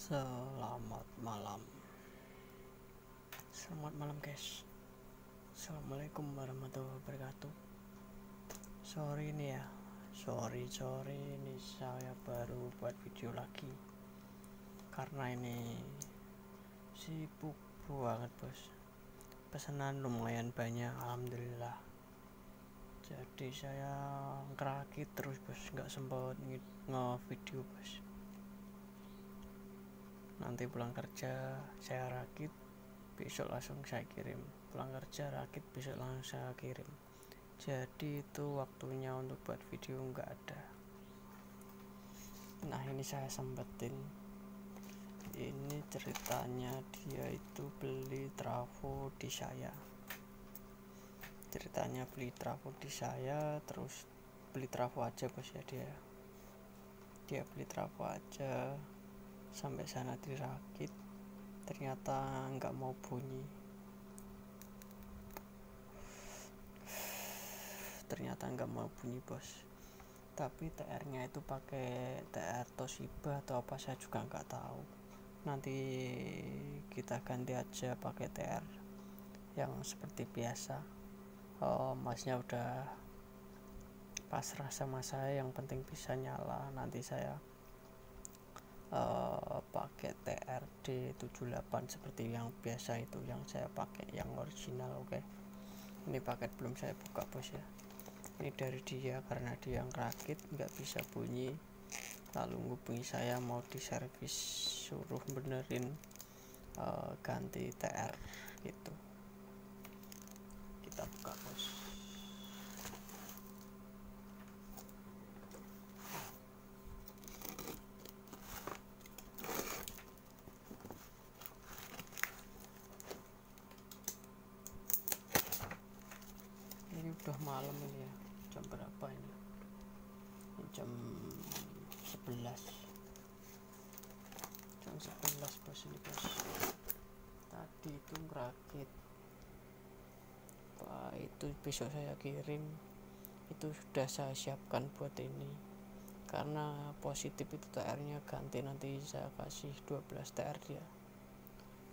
Selamat malam. Selamat malam guys. Assalamualaikum warahmatullahi wabarakatuh. Sorry nih ya. Sorry ini saya baru buat video lagi. Karena ini sibuk banget bos. Pesanan lumayan banyak, alhamdulillah. Jadi saya ngerakit terus bos, nggak sempat nge-video bos. Nanti pulang kerja saya rakit, besok langsung saya kirim. Pulang kerja rakit, besok langsung saya kirim. Jadi itu waktunya untuk buat video nggak ada. Nah ini saya sempetin. Ini ceritanya dia itu beli trafo di saya. Ceritanya beli trafo di saya, terus beli trafo aja bos ya dia beli trafo aja. Sampai sana dirakit, ternyata nggak mau bunyi. Bos. Tapi TR-nya itu pakai TR Toshiba atau apa saya juga nggak tahu. Nanti kita ganti aja pakai TR yang seperti biasa. Masnya udah pasrah sama saya, yang penting bisa nyala. Nanti saya pakai TRD 78 seperti yang biasa itu yang saya pakai, yang original. Oke. Ini paket belum saya buka bos ya. Ini dari dia, karena dia ngerakit nggak bisa bunyi, lalu ngubungi saya mau diservis, suruh benerin ganti TR gitu. Kita buka bos. Ini udah malam ini ya, jam berapa ini? Jam 11 bos. Ini bos tadi itu ngerakit, itu besok saya kirim. Itu sudah saya siapkan buat ini, karena positif itu TR nya ganti, nanti saya kasih 12 TR dia.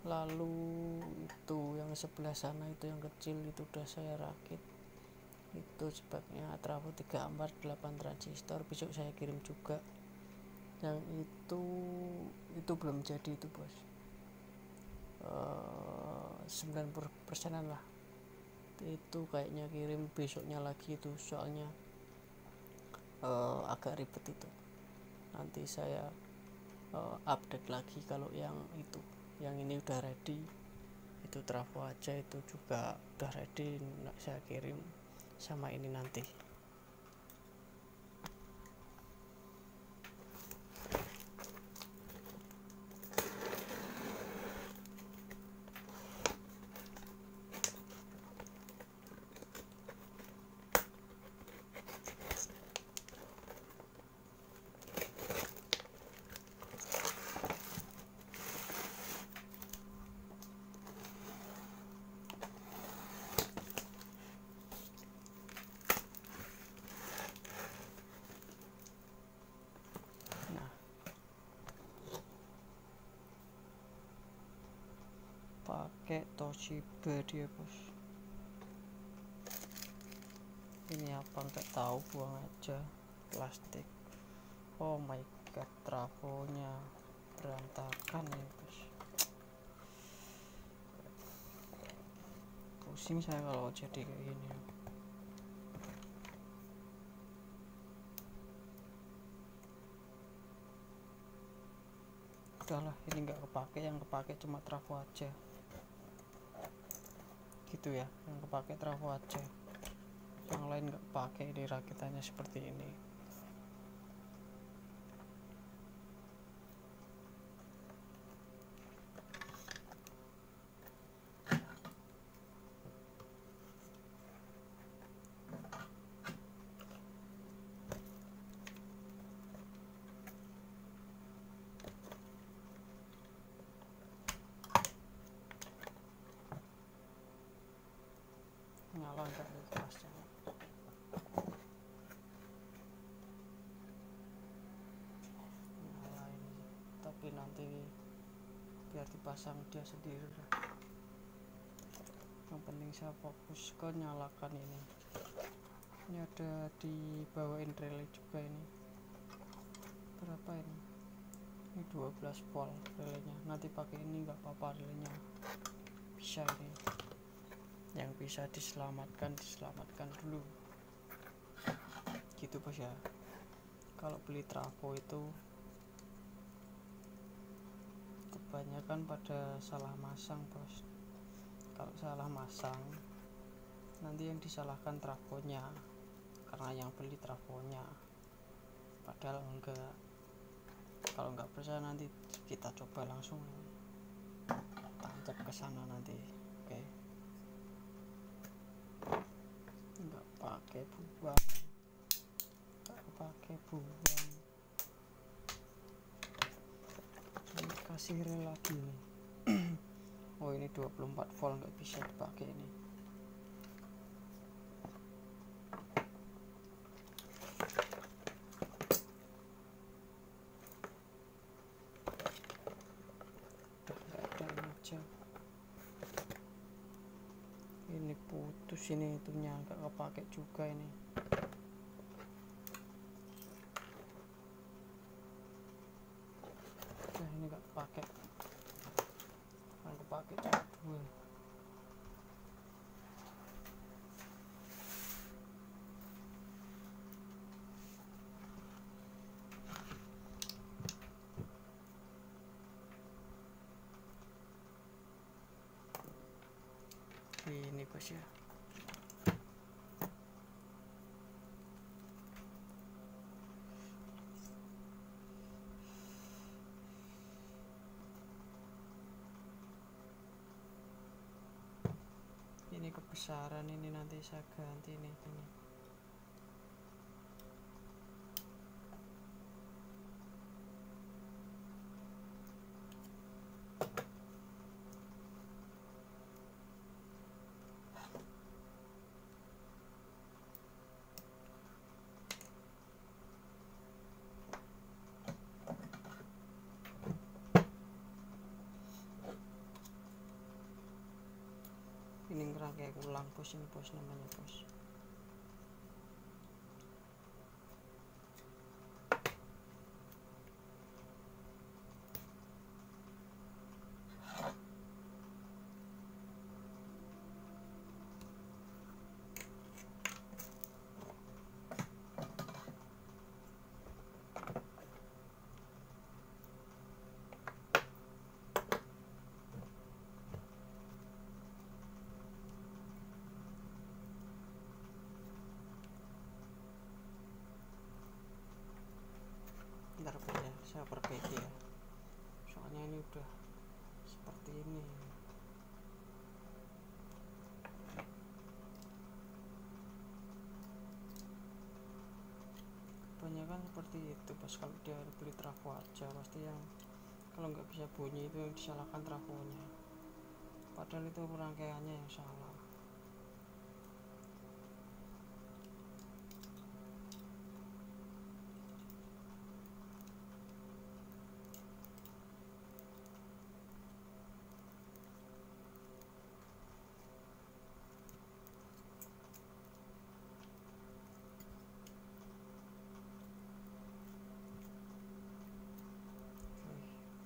Lalu itu yang sebelah sana itu yang kecil itu udah saya rakit, itu speknya trafo 3 ampere 8 transistor, besok saya kirim juga. Yang itu belum jadi itu bos, 90% lah. Itu kayaknya kirim besoknya lagi itu, soalnya agak ribet itu. Nanti saya update lagi kalau yang itu. Yang ini udah ready, itu trafo aja itu juga udah ready, saya kirim sama ini nanti. Pakai Toshiba dia bos. Ini apa nggak tahu, buang aja plastik. Oh my god, trafonya berantakan ya bos. Pusing saya kalau jadi kayak gini. Udahlah, ini nggak kepake, yang kepake cuma trafo aja gitu ya, yang kepake trafo aja, yang lain nggak pakai. Ini rakitannya seperti ini. Nyala nggak kelasnya? Nyala ini, tapi nanti biar dipasang dia sendiri. Yang penting saya fokus ke nyalakan ini ada di bawain relay juga. Ini berapa ini 12 volt relaynya, nanti pakai ini nggak apa-apa, relaynya bisa. Ini yang bisa diselamatkan dulu gitu bos ya. Kalau beli trafo itu kebanyakan pada salah masang bos. Kalau salah masang nanti yang disalahkan trafonya, karena yang beli trafonya, padahal enggak. Kalau nggak percaya nanti kita coba langsung tancap ke sana nanti. Oke, nggak pakai buang, ini kasih rel lagi nih. Oh ini 24 volt nggak bisa dipakai ini. Ini putus, ini itunya nggak kepake juga ini. Nah ini nggak kepake, cuma dua. Ini bos ya. Ini kebesaran, ini nanti saya ganti nih ini. Ini ngerangkai ulang bos, ini bos namanya bos. Bentar bos ya, saya perbaiki ya, soalnya ini udah seperti ini. Kebanyakan seperti itu bos, kalau dia beli trafo aja pasti yang kalau nggak bisa bunyi itu yang disalahkan trafonya, padahal itu rangkaiannya yang salah.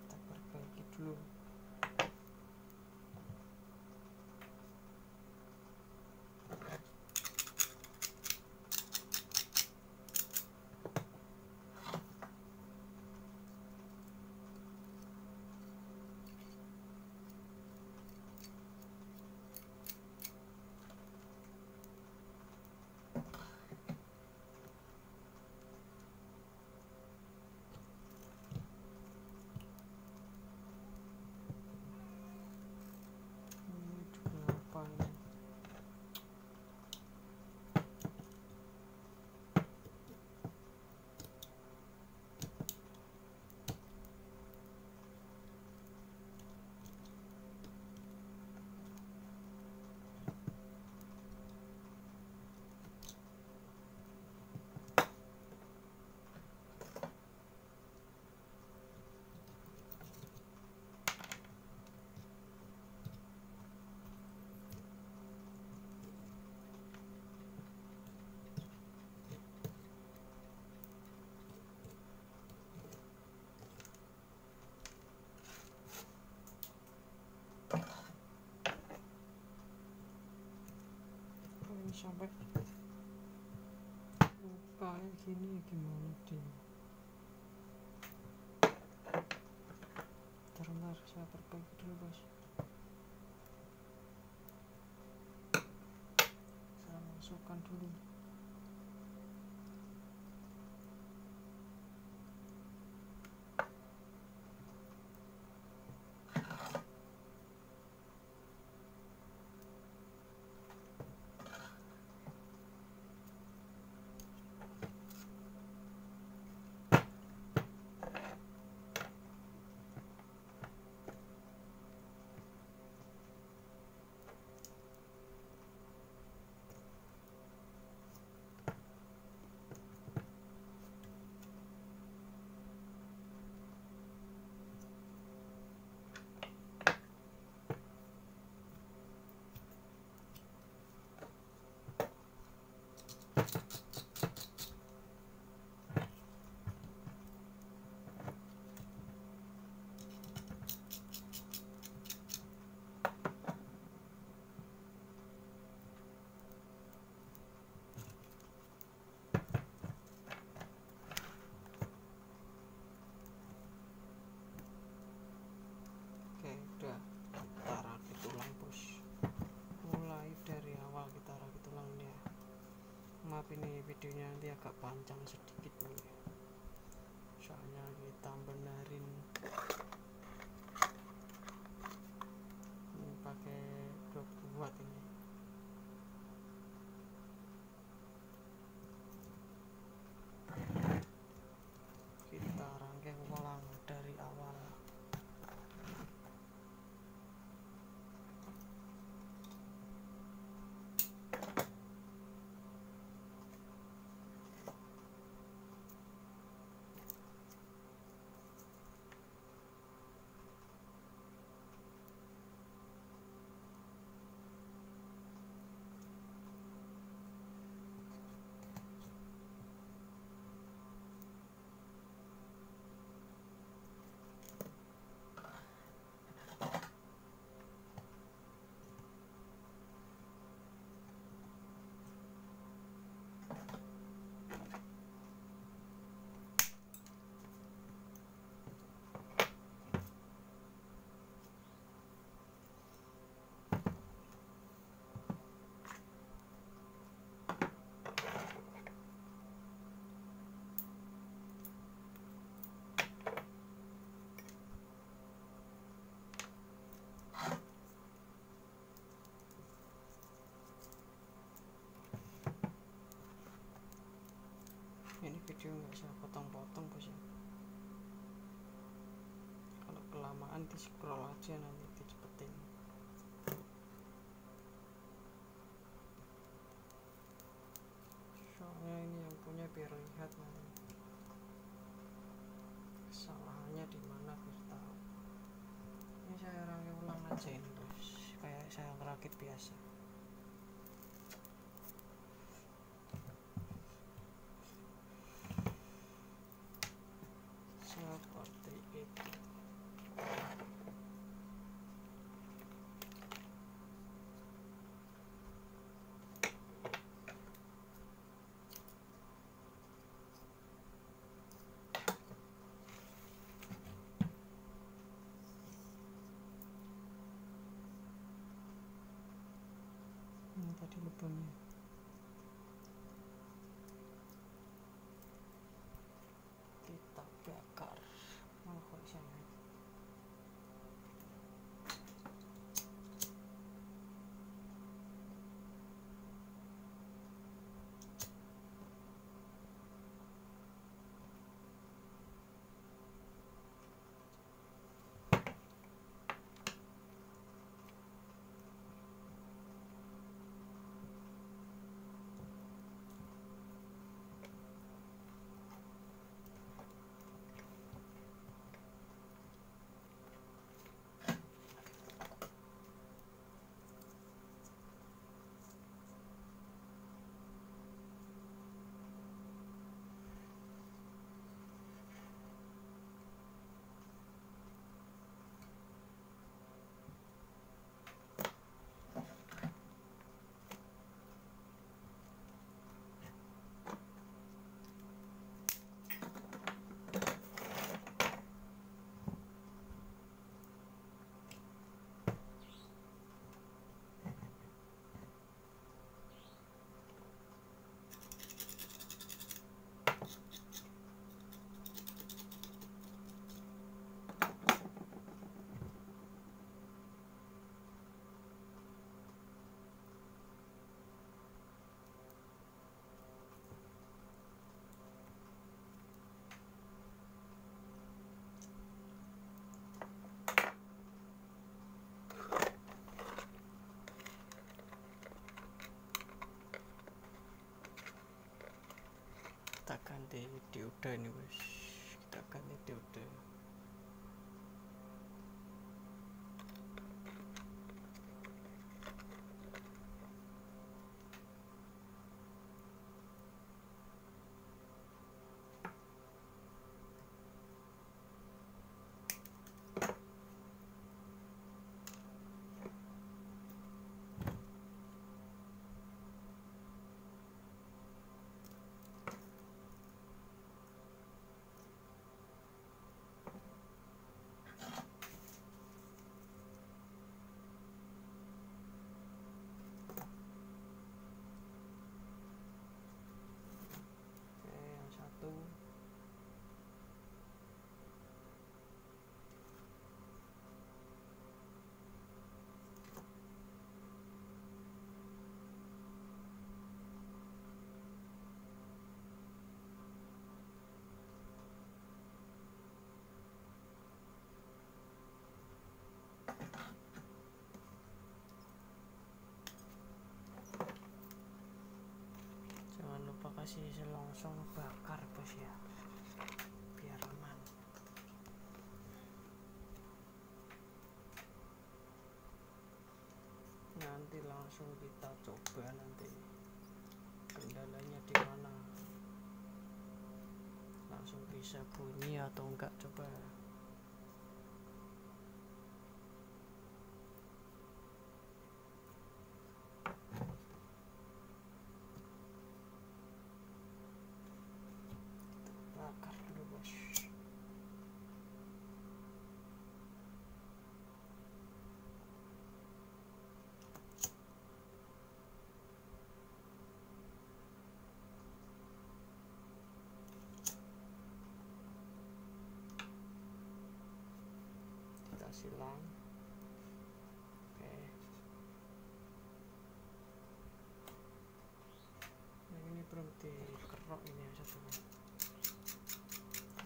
Kita perbaiki dulu. sampai kayak gini gimana dia. Bentar saya perbaiki dulu bos. Saya masukkan dulu. Oke, udah kita rakit ulang bos. Mulai dari awal kita rakit ulangnya. Maaf ini videonya nanti agak panjang sedikit nih, soalnya kita benerin ini pakai blok buat ini. Kita rangkai ulang dari awal. Ini video nggak saya potong-potong bos ya. Kalau kelamaan di scroll aja nanti dicepetin. Soalnya ini yang punya biar lihat nanti kesalahannya di mana biar tahu. Ini saya rangkai ulang aja ini bos, kayak saya ngerakit biasa. Seperti itu. Ini tadi lubangnya. Kita bakar. Malah kok saya. ganti dioda ini bos, kita ganti dioda. Satu jangan lupa kasih selongsong bakar bos ya, biar aman. Nanti langsung kita coba nanti kendalanya di mana, langsung bisa bunyi atau enggak, coba. Bakar dulu bos. Kita silang. Oke, nah ini belum dikerok ini ya, satu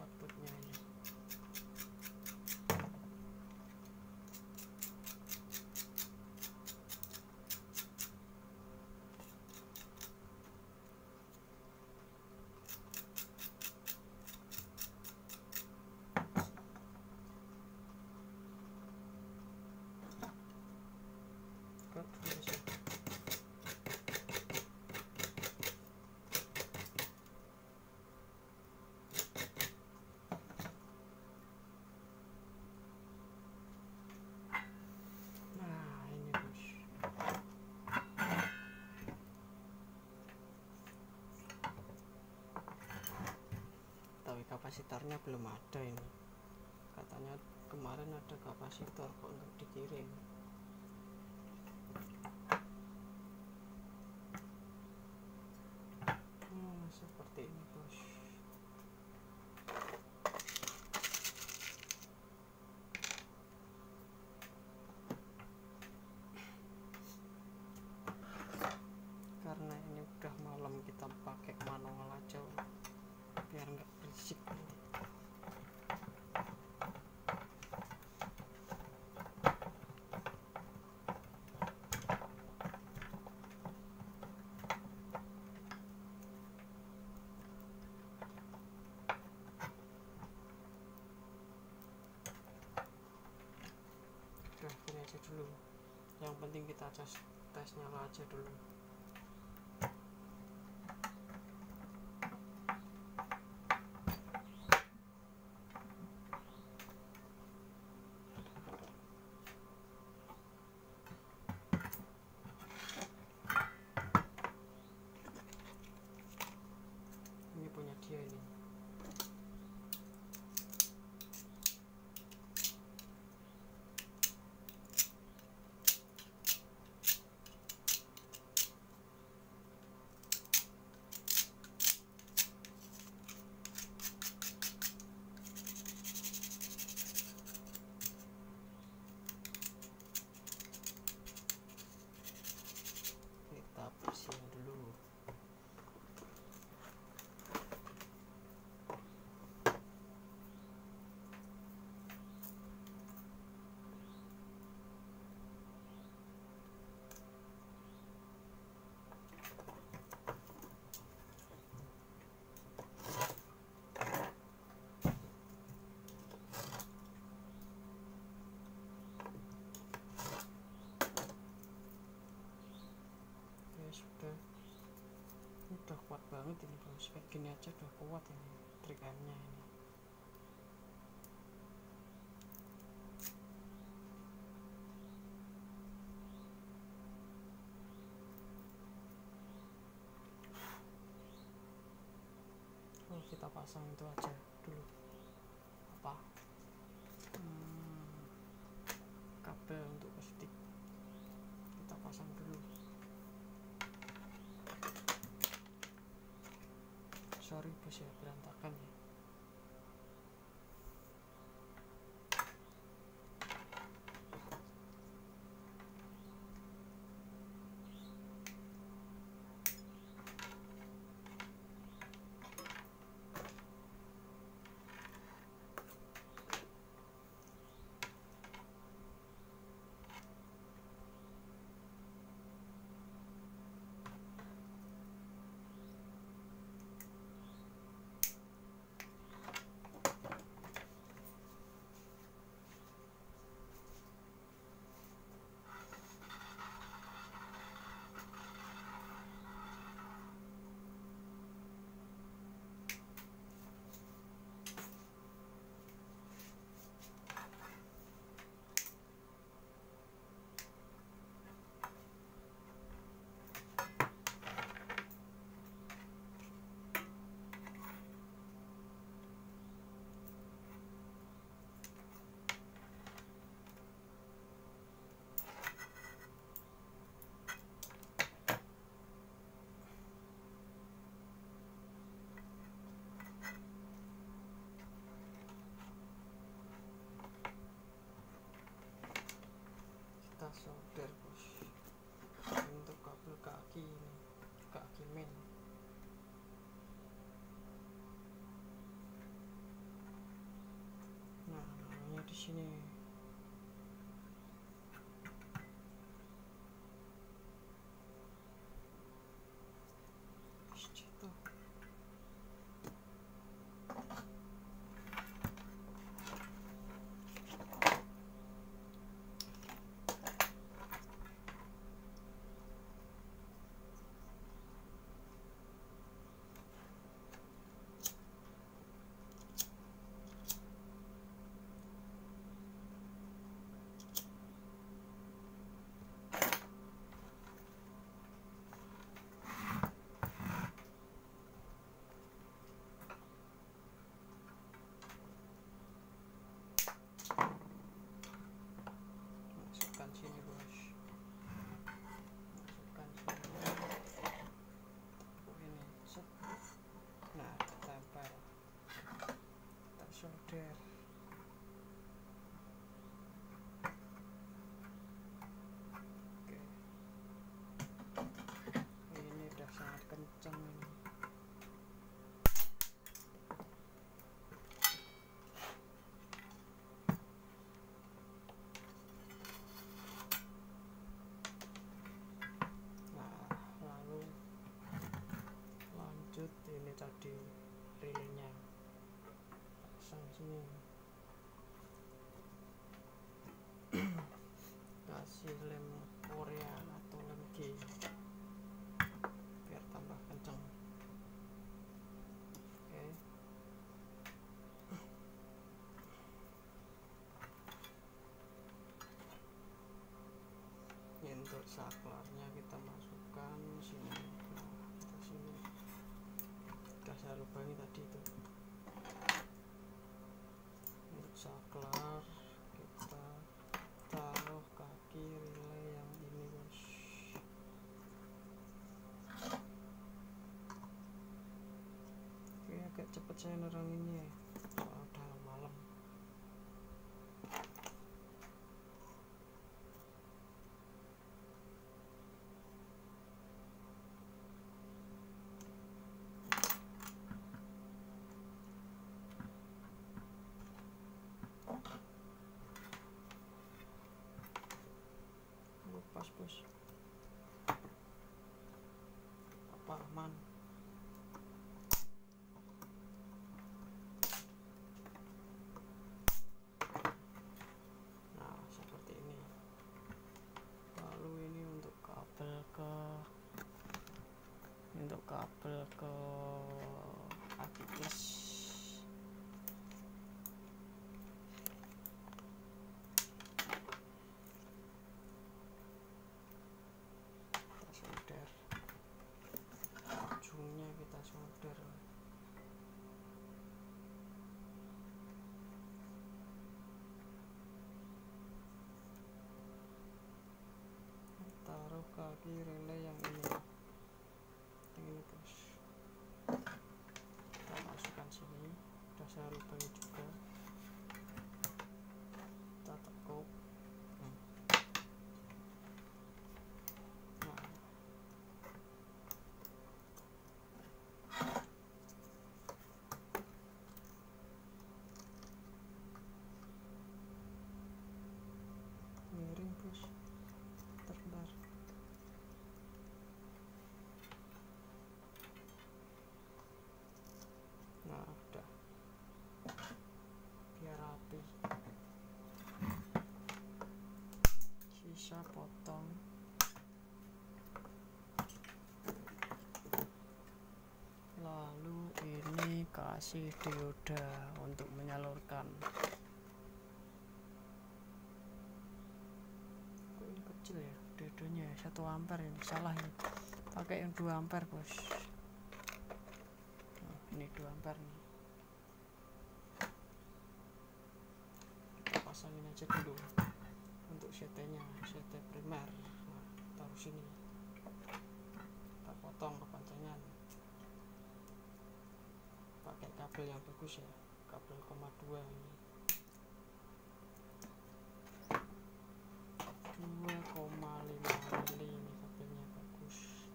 outputnya ini. Nah ini bos, tapi kapasitornya belum ada ini, katanya kemarin ada kapasitor kok nggak dikirim. Seperti ini bos. Karena ini udah malam, kita pakai manual aja biar nggak berisik. Udah gini aja dulu, yang penting kita tes nyala aja dulu. Ini punya dia ini. banget ini bos, kayak gini aja udah kuat ini trik M nya ini. Kita pasang itu aja dulu apa kabel untuk stick kita pasang dulu. Sorry bos ya, berantakan ya. Kita solder bos untuk kabel kaki ini, kaki main. Nah, namanya di sini. Jatuh. Masukkan sini bos, masukkan sini ini set. Nah, tempel, kita solder. Oke, ini udah sangat kencang ini. Lanjut ini tadi relaynya pasang sini, kasih lem Korea atau lem G biar tambah kencang. Oke, ini untuk saklarnya kita masukkan sini. Nah, kita sini udah saya lubangi tadi itu. Untuk saklar kita taruh kaki relay yang ini bos. Oke, agak cepet saya neranginnya soal udah malam. Pas bos, apa aman? Nah, seperti ini. Lalu ini untuk kabel ke relay yang ini bos, kita masukkan sini. Udah saya lubangi juga, kita tekuk. Miring bos, terbentar. Nah udah, biar rapi. Sisa potong. Lalu ini kasih dioda untuk menyalurkan. Kok ini kecil ya diodanya, 1 ampere ini, salah ini, pakai yang 2 ampere bos. Nah, ini 2 ampere nih, kita pasangin aja dulu untuk CT nya, CT primer. Nah, taruh sini, kita potong kepanjangan pakai kabel yang bagus ya, kabel 0,2 ini, 2,5 mili ini kabelnya bagus,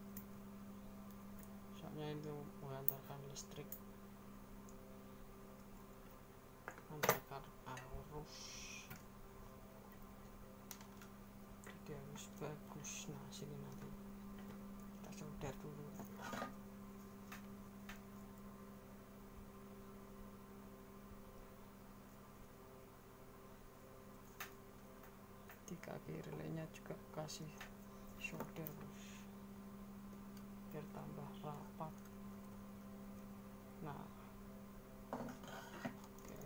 soalnya itu mengantarkan listrik, mengantarkan arus, jadi harus bagus. Nah sini nanti kita solder dulu. Di kaki relaynya juga kasih solder bos, biar tambah rapat. Nah oke.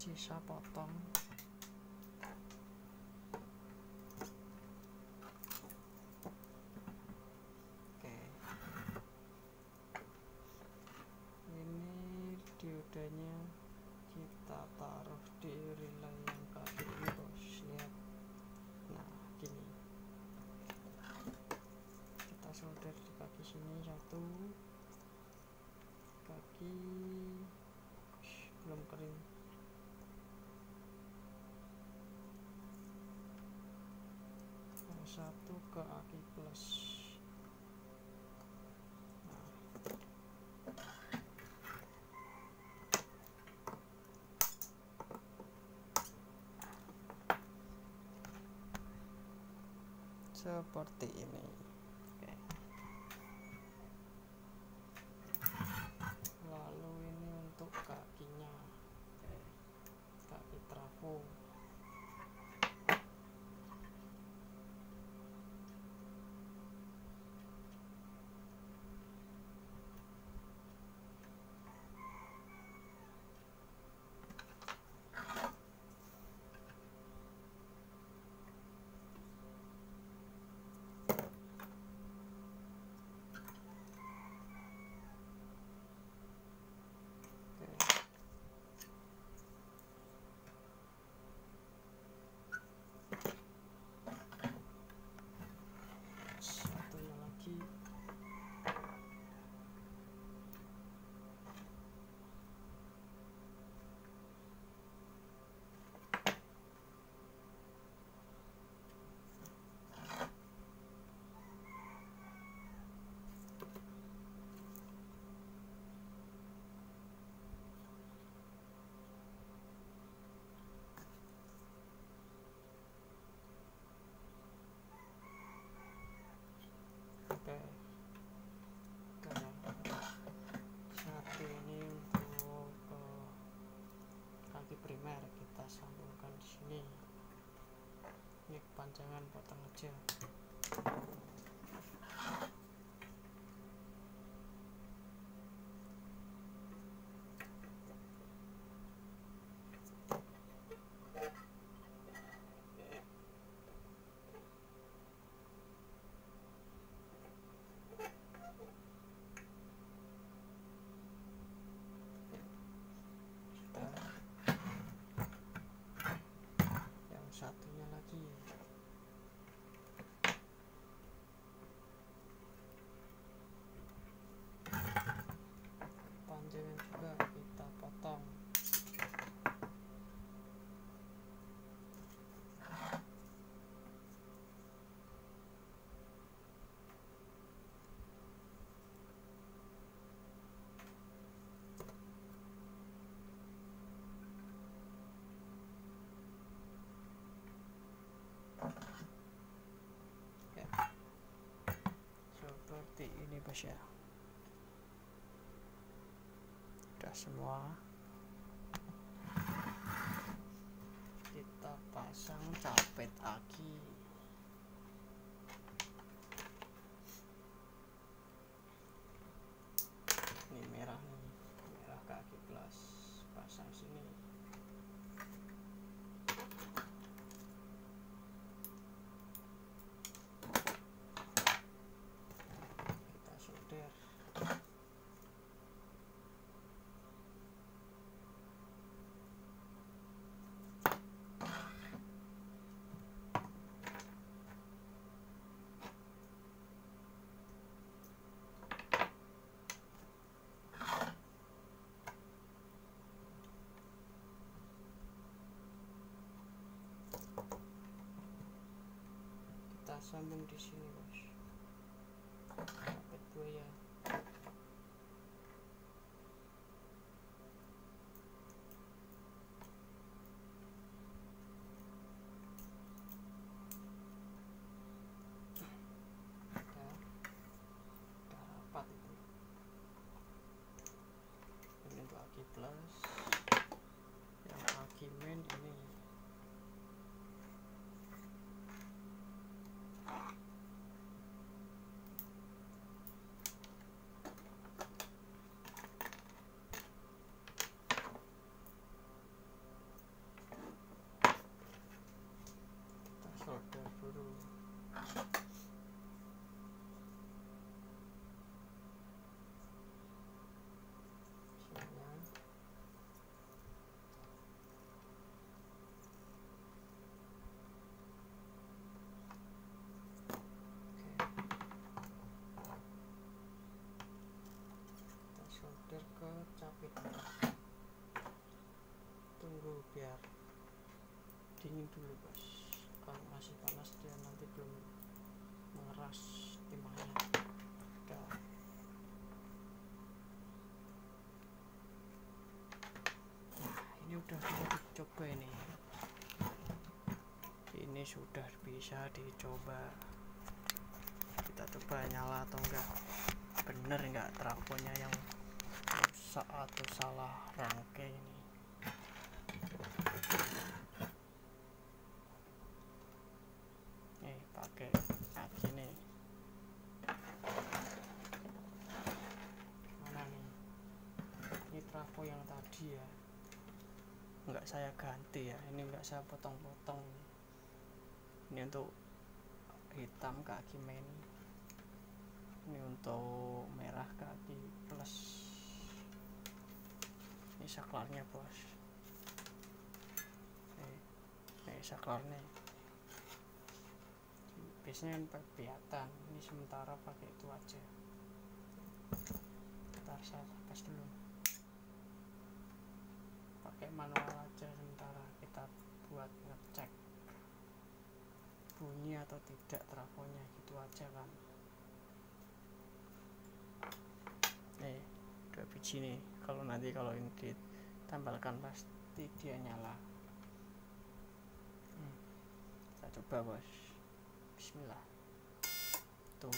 Sisa potong. Diodanya kita taruh di relay yang kaki ini bos, lihat. Nah gini, kita solder di kaki sini 1, kaki belum kering. Yang 1 ke aki plus. Seperti ini. Oke. Lalu ini untuk kakinya. Oke. Kaki trafo. seperti ini bos ya. Udah semua, kita pasang capet aki. Ini merah nih, merah kaki plus, pasang sini. Kita solder. Kita sambung di sini bos, capet buaya. Udah rapat itu. Ini untuk aki plus, yang aki main ini. Solder dulu. Sininya. Kita solder ke capitnya. Tunggu biar dingin dulu bos. Kalau masih panas dia nanti belum mengeras timahnya. Udah. Nah, ini udah bisa dicoba ini. Ini sudah bisa dicoba. Kita coba nyala atau enggak. Bener enggak trafonya yang rusak atau salah rangkai ini. Nih pakai aki nih. Mana nih? Ini trafo yang tadi ya. Enggak saya ganti ya. Ini enggak saya potong-potong. Ini untuk hitam kaki main. Ini untuk merah kaki plus. Ini saklarnya bos. Nih saklarnya. Biasanya kan pakai piatan, ini sementara pakai itu aja. Ntar saya lepas dulu. Pakai manual aja sementara, kita buat ngecek bunyi atau tidak trafonya, gitu aja kan. Nih 2 biji nih, kalau nanti kalau ini ditambahkan pasti dia nyala. Kita coba bos. Bismillah. Tuh.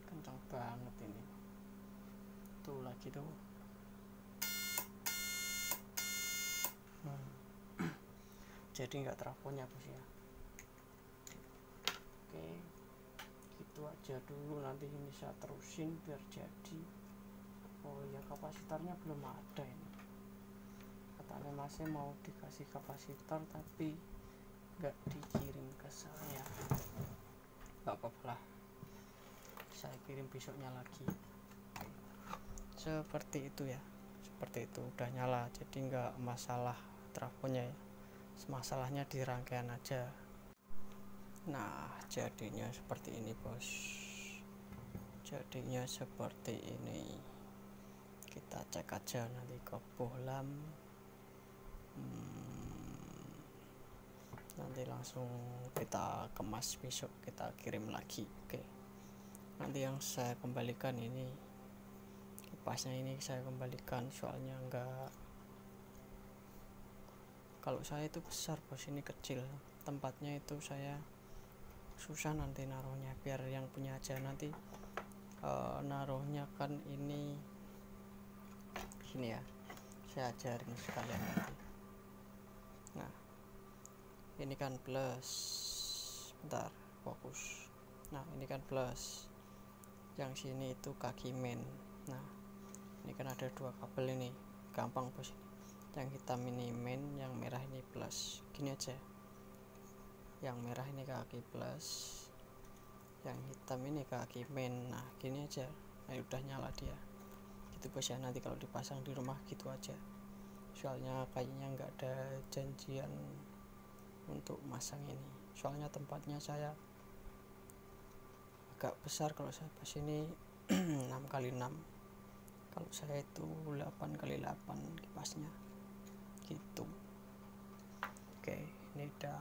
Kencang banget ini. Tuh lagi tuh. Jadi nggak trafonya bos ya. Oke. Gitu aja dulu, nanti ini saya terusin biar jadi. Oh ya, kapasitornya belum ada ini. Katanya masih mau dikasih kapasitor tapi nggak dikirim ke saya. Nggak apa-apa lah, saya kirim besoknya lagi. Seperti itu ya, seperti itu udah nyala, jadi nggak masalah trafonya ya, masalahnya di rangkaian aja. Nah jadinya seperti ini bos, jadinya seperti ini. Kita cek aja nanti ke bohlam. Nanti langsung kita kemas, besok kita kirim lagi. Oke, nanti yang saya kembalikan ini kipasnya, ini saya kembalikan soalnya enggak, kalau saya itu besar bos, ini kecil tempatnya, itu saya susah nanti naruhnya, biar yang punya aja nanti naruhnya kan ini gini ya, saya ajarin sekalian nanti. Nah ini kan plus, bentar fokus. Nah ini kan plus, yang sini itu kaki main. Nah ini kan ada dua kabel ini, gampang bos. Yang hitam ini main, yang merah ini plus. Gini aja, yang merah ini kaki plus, yang hitam ini kaki main. Nah gini aja, nah, udah nyala dia gitu bos ya. Nanti kalau dipasang di rumah gitu aja, soalnya kayaknya nggak ada janjian untuk masang ini, soalnya tempatnya saya agak besar. Kalau saya pas ini 6x6, kalau saya itu 8x8 kipasnya gitu. Oke, ini udah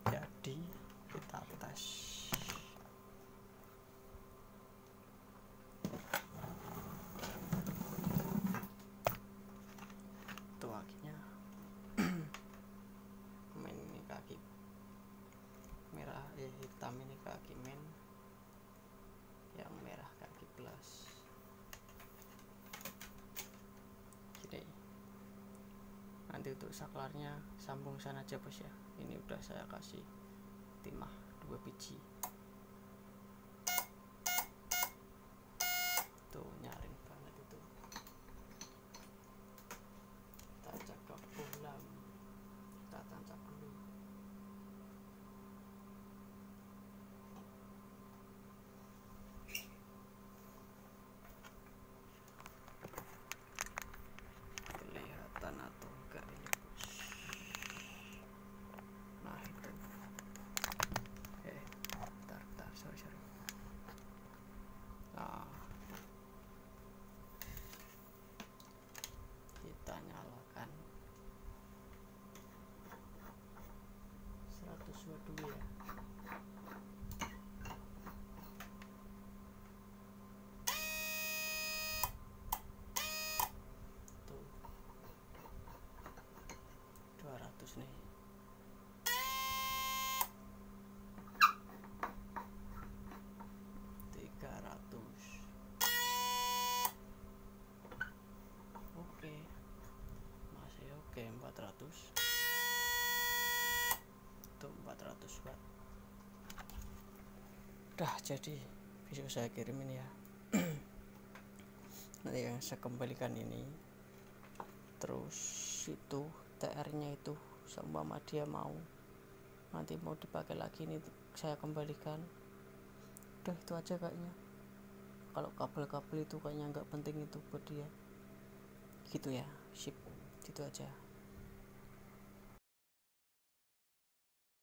jadi, kita tes. Tuh kakinya main, ini kaki merah, hitam ini kaki main, yang merah kaki plus. Jadi nanti untuk saklarnya sambung sana aja bos ya. Ini udah saya kasih timah 2 biji. Tuh nyaring banget itu. Kita cakap bohlam, kita tancap dulu. Kelihatan atau enggak ini bos? Nah itu, bentar, sorry. Nah kita nyalakan 100 watt dulu ya. Tuh 200 nih. Oke, masih oke. 400 tuh, 400 watt udah jadi. Besok saya kirimin ya. Nanti yang saya kembalikan ini, terus itu TR nya itu sama dia mau nanti mau dipakai lagi, ini saya kembalikan. Udah itu aja kayaknya. Kalau kabel-kabel itu kayaknya nggak penting itu buat dia gitu ya. Sip, gitu aja.